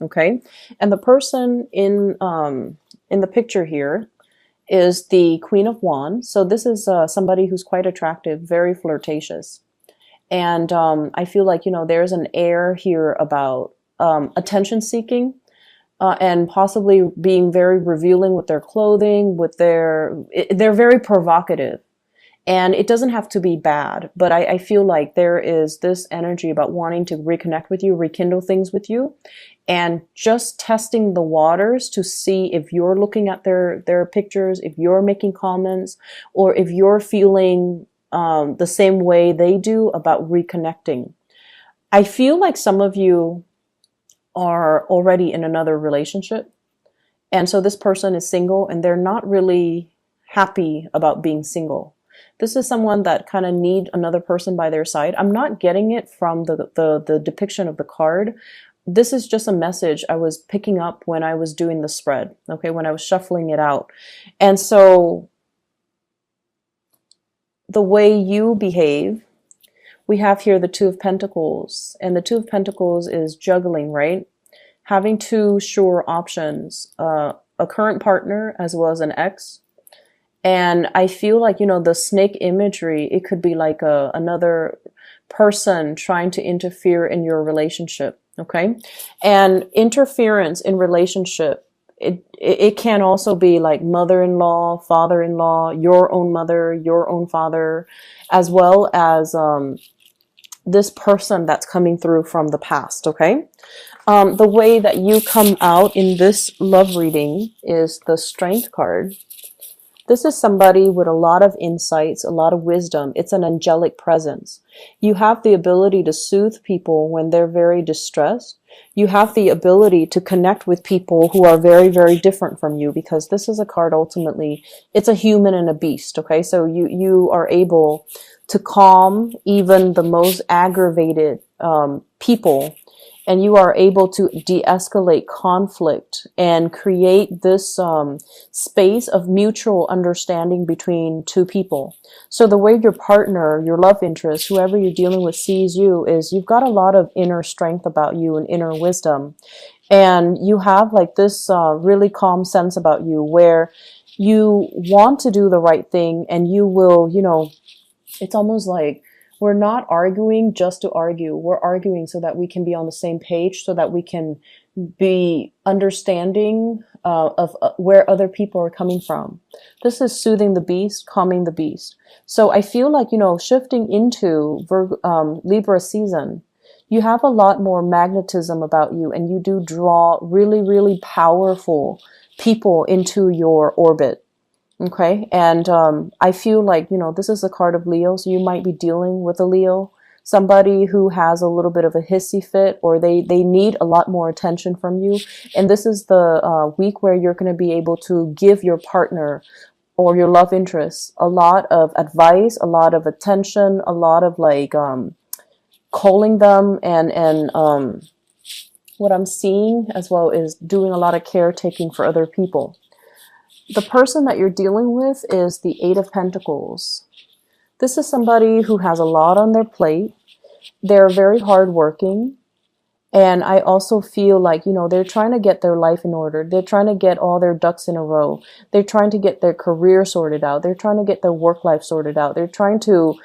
Okay. And the person in the picture here is the Queen of Wands. So this is somebody who's quite attractive, very flirtatious. And I feel like, there's an air here about attention seeking, and possibly being very revealing with their clothing, they're very provocative. And it doesn't have to be bad, but I feel like there is this energy about wanting to reconnect with you, rekindle things with you, and just testing the waters to see if you're looking at their pictures, if you're making comments, or if you're feeling the same way they do about reconnecting. I feel like some of you are already in another relationship. And so this person is single and they're not really happy about being single. This is someone that kind of need another person by their side. I'm not getting it from the depiction of the card. This is just a message I was picking up when I was doing the spread, okay, when I was shuffling it out. And so the way you behave, we have here the Two of Pentacles, and the Two of Pentacles is juggling, right? Having two sure options, a current partner as well as an ex. And I feel like, the snake imagery, it could be like another person trying to interfere in your relationship, okay? And interference in relationship, it can also be like mother-in-law, father-in-law, your own mother, your own father, as well as this person that's coming through from the past, okay? The way that you come out in this love reading is the Strength card. This is somebody with a lot of insights, a lot of wisdom. It's an angelic presence. You have the ability to soothe people when they're very distressed. You have the ability to connect with people who are very, very different from you, because this is a card ultimately, it's a human and a beast, okay? So you are able to calm even the most aggravated people, and you are able to de-escalate conflict and create this space of mutual understanding between two people. So the way your partner, your love interest, whoever you're dealing with sees you is you've got a lot of inner strength about you and inner wisdom. And you have like this really calm sense about you where you want to do the right thing, and you will, it's almost like we're not arguing just to argue. We're arguing so that we can be on the same page, so that we can be understanding of where other people are coming from. This is soothing the beast, calming the beast. So I feel like, shifting into Libra season, you have a lot more magnetism about you, and you do draw really, really powerful people into your orbit. Okay. And I feel like, this is a card of Leo, so you might be dealing with a Leo, somebody who has a little bit of a hissy fit, or they need a lot more attention from you. And this is the week where you're going to be able to give your partner or your love interest a lot of advice, a lot of attention, a lot of like calling them, and what I'm seeing as well is doing a lot of caretaking for other people. The person that you're dealing with is the Eight of Pentacles. This is somebody who has a lot on their plate. They're very hardworking. And I also feel like, they're trying to get their life in order. They're trying to get all their ducks in a row. They're trying to get their career sorted out. They're trying to get their work life sorted out. They're trying to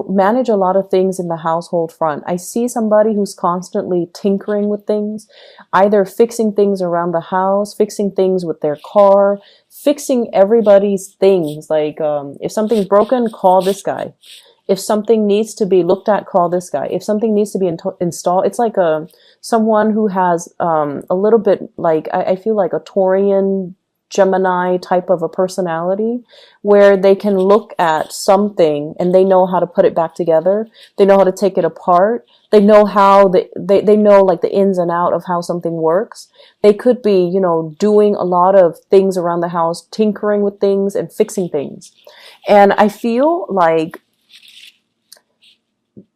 manage a lot of things in the household front. I see somebody who's constantly tinkering with things, either fixing things around the house, fixing things with their car, fixing everybody's things. Like, if something's broken, call this guy. If something needs to be looked at, call this guy. If something needs to be installed, it's like someone who has a little bit like, I feel like a Taurian Gemini type of a personality, where they can look at something and they know how to put it back together. They know how to take it apart. They know how they know like the ins and out of how something works. They could be, doing a lot of things around the house, tinkering with things and fixing things. And I feel like,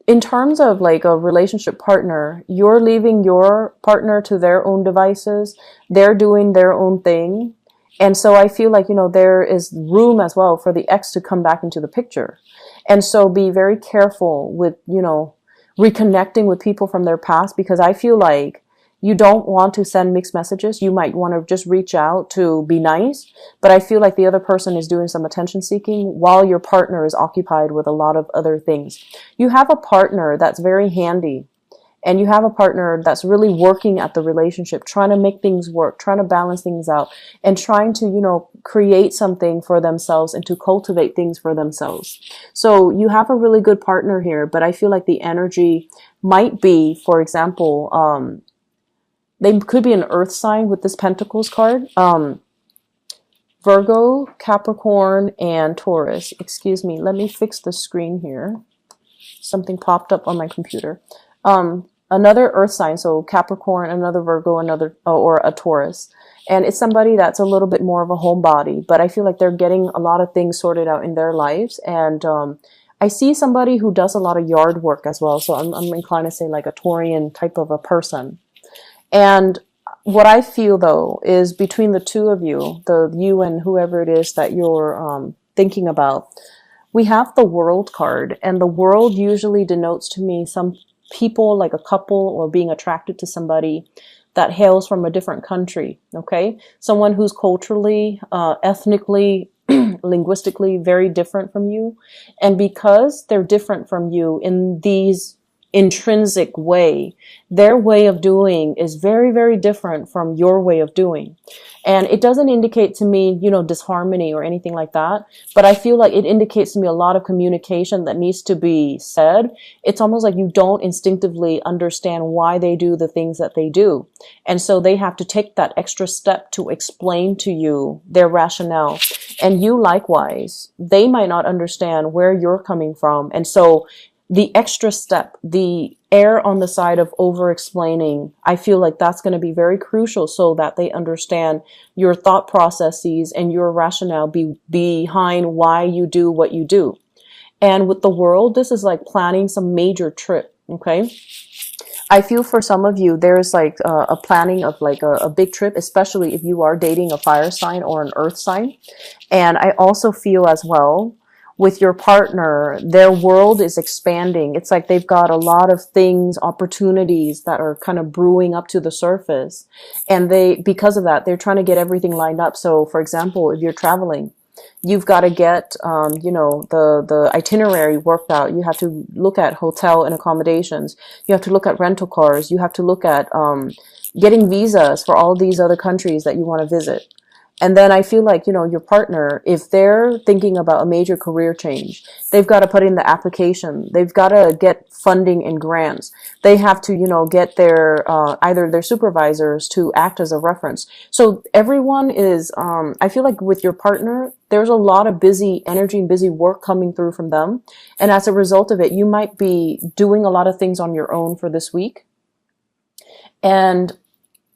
in terms of like a relationship partner, you're leaving your partner to their own devices. They're doing their own thing. And so I feel like, there is room as well for the ex to come back into the picture. And so be very careful with, reconnecting with people from their past, because I feel like You don't want to send mixed messages. You might want to just reach out to be nice, but I feel like the other person is doing some attention seeking while your partner is occupied with a lot of other things. You have a partner that's very handy, and you have a partner that's really working at the relationship, trying to make things work, trying to balance things out, and trying to, create something for themselves and to cultivate things for themselves. So you have a really good partner here, but I feel like the energy might be, for example, they could be an earth sign with this Pentacles card. Virgo, Capricorn, and Taurus. Excuse me, let me fix the screen here. Something popped up on my computer. Another earth sign, so Capricorn, another Virgo, or a Taurus. And it's somebody that's a little bit more of a homebody, but I feel like they're getting a lot of things sorted out in their lives. And I see somebody who does a lot of yard work as well. So I'm inclined to say like a Taurian type of a person. And what I feel though is between the two of you, you and whoever it is that you're thinking about, we have the World card, and the World usually denotes to me some people, like a couple, or being attracted to somebody that hails from a different country. Okay, someone who's culturally, ethnically, linguistically very different from you, and because they're different from you in these intrinsic way, their way of doing is very, very different from your way of doing. And it doesn't indicate to me, disharmony or anything like that, but I feel like it indicates to me a lot of communication that needs to be said. It's almost like you don't instinctively understand why they do the things that they do. And so they have to take that extra step to explain to you their rationale. And you likewise, they might not understand where you're coming from. And so the extra step, the err on the side of over-explaining, I feel like that's going to be very crucial so that they understand your thought processes and your rationale behind why you do what you do. And with the World, this is like planning some major trip, okay? I feel for some of you, there's like a planning of like a big trip, especially if you are dating a fire sign or an earth sign. And I also feel as well, with your partner, their world is expanding. It's like they've got a lot of things, opportunities that are kind of brewing up to the surface. And because of that, they're trying to get everything lined up. So for example, if you're traveling, you've got to get, the itinerary worked out. You have to look at hotel and accommodations. You have to look at rental cars. You have to look at, getting visas for all these other countries that you want to visit. And then I feel like, your partner, if they're thinking about a major career change, they've got to put in the application. They've got to get funding and grants. They have to, get their, either their supervisors to act as a reference. So everyone is, I feel like with your partner, there's a lot of busy energy and busy work coming through from them. And as a result of it, you might be doing a lot of things on your own for this week. And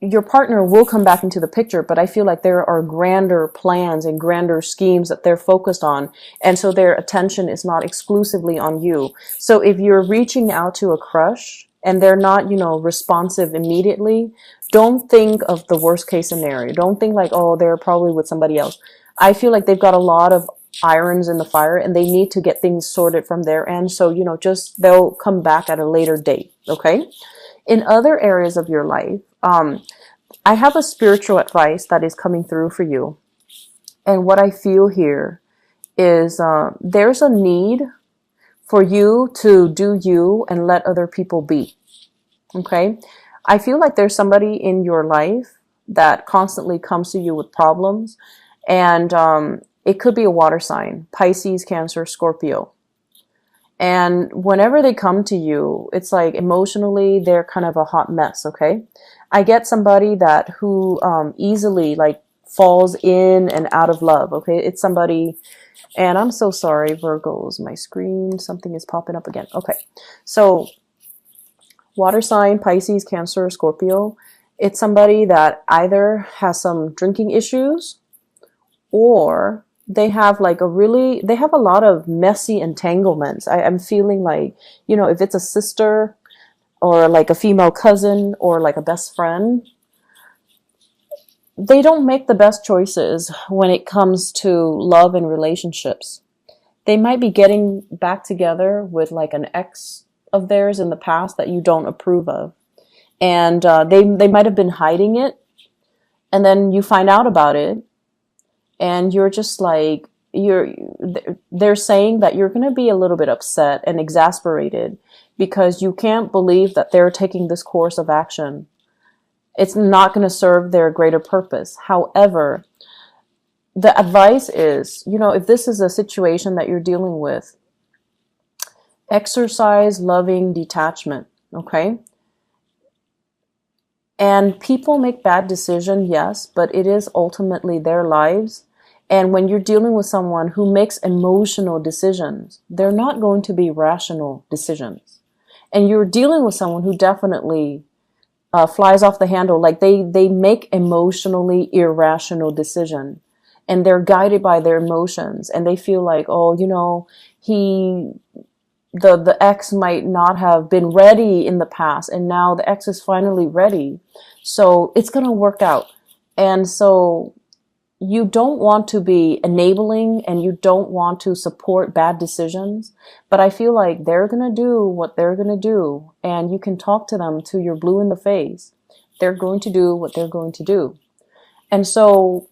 your partner will come back into the picture, but I feel like there are grander plans and grander schemes that they're focused on. And so their attention is not exclusively on you. So if you're reaching out to a crush and they're not, responsive immediately, don't think of the worst case scenario. Don't think like, oh, they're probably with somebody else. I feel like they've got a lot of irons in the fire and they need to get things sorted from their end. So, they'll come back at a later date. Okay. In other areas of your life, I have a spiritual advice that is coming through for you. And what I feel here is there's a need for you to do you and let other people be. Okay? I feel like there's somebody in your life that constantly comes to you with problems. And it could be a water sign, Pisces, Cancer, Scorpio. And whenever they come to you, it's like emotionally, they're kind of a hot mess, okay? I get somebody who easily like falls in and out of love, okay? It's somebody, and I'm so sorry, Virgos, my screen, something is popping up again. Okay, so water sign, Pisces, Cancer, Scorpio, it's somebody that either has some drinking issues or they have a lot of messy entanglements. I'm feeling like, if it's a sister or like a female cousin or like a best friend, they don't make the best choices when it comes to love and relationships. They might be getting back together with like an ex of theirs in the past that you don't approve of. and they might have been hiding it, and then you find out about it, and you're just like, they're saying that you're going to be a little bit upset and exasperated because you can't believe that they're taking this course of action. It's not going to serve their greater purpose. However, the advice is, if this is a situation that you're dealing with, exercise loving detachment, okay? And people make bad decisions, yes, but it is ultimately their lives. And when you're dealing with someone who makes emotional decisions, they're not going to be rational decisions. And you're dealing with someone who definitely flies off the handle. Like they make emotionally irrational decisions, and they're guided by their emotions, and they feel like, oh, the ex might not have been ready in the past, and now the ex is finally ready. So it's going to work out. And so you don't want to be enabling, and you don't want to support bad decisions, but I feel like they're going to do what they're going to do, and you can talk to them till you're blue in the face. They're going to do what they're going to do. And so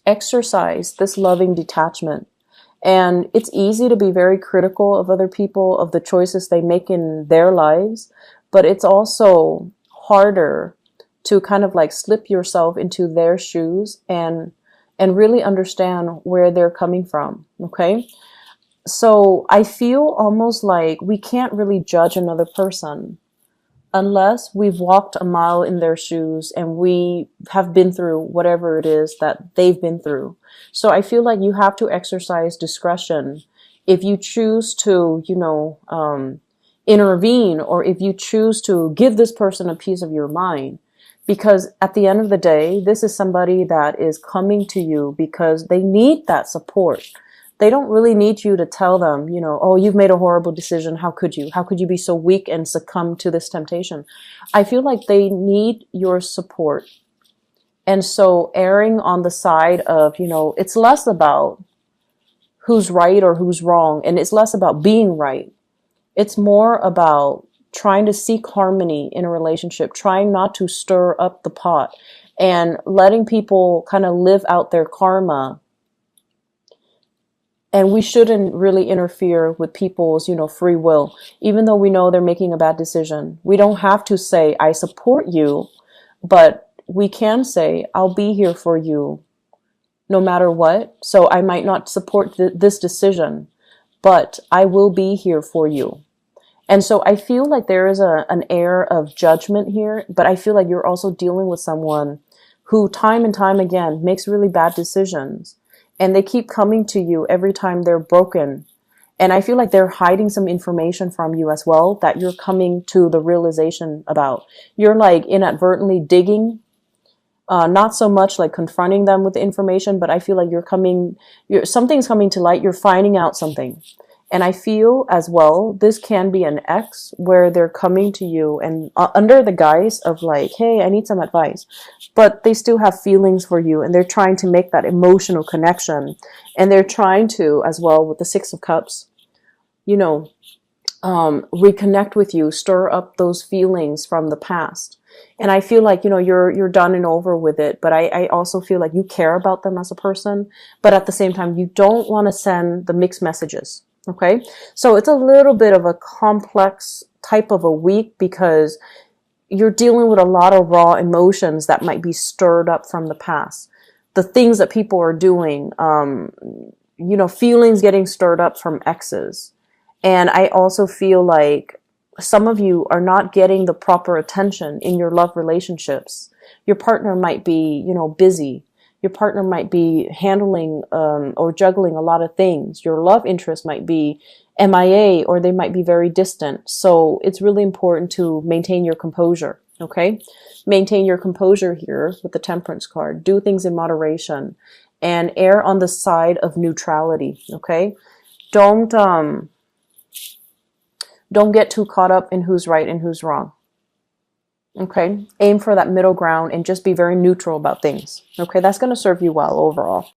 exercise this loving detachment. And it's easy to be very critical of other people, of the choices they make in their lives, but it's also harder to kind of like slip yourself into their shoes and really understand where they're coming from, okay? So I feel almost like we can't really judge another person unless we've walked a mile in their shoes and we have been through whatever it is that they've been through. So I feel like you have to exercise discretion if you choose to, intervene, or if you choose to give this person a piece of your mind. Because at the end of the day, this is somebody that is coming to you because they need that support. They don't really need you to tell them, oh, you've made a horrible decision. How could you? How could you be so weak and succumb to this temptation? I feel like they need your support. And so erring on the side of, it's less about who's right or who's wrong, and it's less about being right. It's more about trying to seek harmony in a relationship, trying not to stir up the pot, and letting people kind of live out their karma. And we shouldn't really interfere with people's, free will, even though we know they're making a bad decision. We don't have to say, I support you, but we can say, I'll be here for you no matter what. So I might not support this decision, but I will be here for you. And so I feel like there is an air of judgment here, but I feel like you're also dealing with someone who time and time again makes really bad decisions, and they keep coming to you every time they're broken. And I feel like they're hiding some information from you as well that you're coming to the realization about. You're like inadvertently digging, not so much like confronting them with the information, but I feel like something's coming to light. You're finding out something. And I feel as well, this can be an ex where they're coming to you and under the guise of like, hey, I need some advice, but they still have feelings for you, and they're trying to make that emotional connection. And they're trying to, as well, with the Six of Cups, reconnect with you, stir up those feelings from the past. And I feel like, you're done and over with it, but I also feel like you care about them as a person, but at the same time, you don't want to send the mixed messages. Okay, so it's a little bit of a complex type of a week because you're dealing with a lot of raw emotions that might be stirred up from the past. The things that people are doing, feelings getting stirred up from exes. And I also feel like some of you are not getting the proper attention in your love relationships. Your partner might be, busy. Your partner might be handling or juggling a lot of things. Your love interest might be MIA, or they might be very distant. So it's really important to maintain your composure, okay? Maintain your composure here with the Temperance card. Do things in moderation and err on the side of neutrality, okay? Don't get too caught up in who's right and who's wrong. Okay, aim for that middle ground and just be very neutral about things. Okay, that's going to serve you well overall.